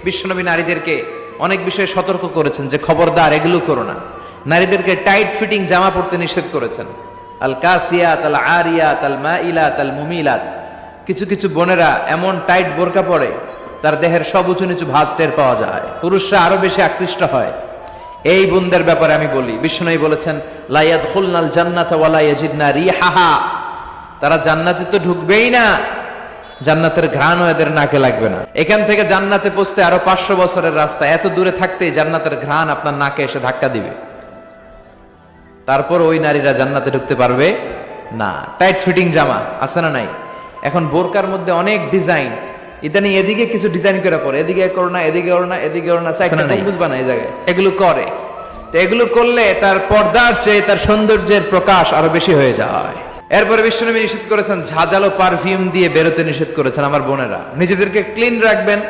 বিশ্বনবী নারীদেরকে অনেক বিষয়ে সতর্ক করেছেন যে খবরদার এগুলো করো না। নারীদেরকে টাইট ফিটিং জামা পরতে নিষেধ করেছেন। আল কাসিয়াত আল আরিয়াত আল মাইলাত আল মুমিলাত। কিছু কিছু বোনেরা এমন টাইট বোরকা পরে তার দেহের সব উঁচু নিচু ভাঁজ টের পাওয়া যায়, পুরুষরা আরো বেশি আকৃষ্ট হয়। এই বোনদের ব্যাপারে আমি বলি, বিশ্বনবী বলেছেন লা ইয়াদখুলনাল জান্নাতা ওয়া লা ইয়াজিদনা রিহাহা। তারা জান্নাতে তো ঢুকবেই না, জান্নাতের ঘ্রাণও এদের নাকে লাগবে না। এখান থেকে জান্নাতে পৌঁছতে আরো 500 বছরের রাস্তা, এত দূরে থাকতেই জান্নাতের ঘ্রাণ আপনার নাকে এসে ধাক্কা দিবে। তারপর ওই নারীরা জান্নাতে ঢুকতে পারবে না। টাইট ফিটিং জামা আছে না নাই? এখন বোরকার মধ্যে অনেক ডিজাইন, ইদানিং এদিকে কিছু ডিজাইন করে পরে, এদিকে করো না, এদিকে করো না, এদিকে করো না, বুঝবা না এই জায়গায় এগুলো করে। তো এগুলো করলে তার পর্দার চেয়ে তার সৌন্দর্যের প্রকাশ আরো বেশি হয়ে যায়। এরপরে বিশ্বনবী নিষেধ করেছেন ঝাঁঝালো পারফিউম দিয়ে বেরোতে নিষেধ করেছেন। আমার বোনেরা নিজেদেরকে ক্লিন রাখবেন,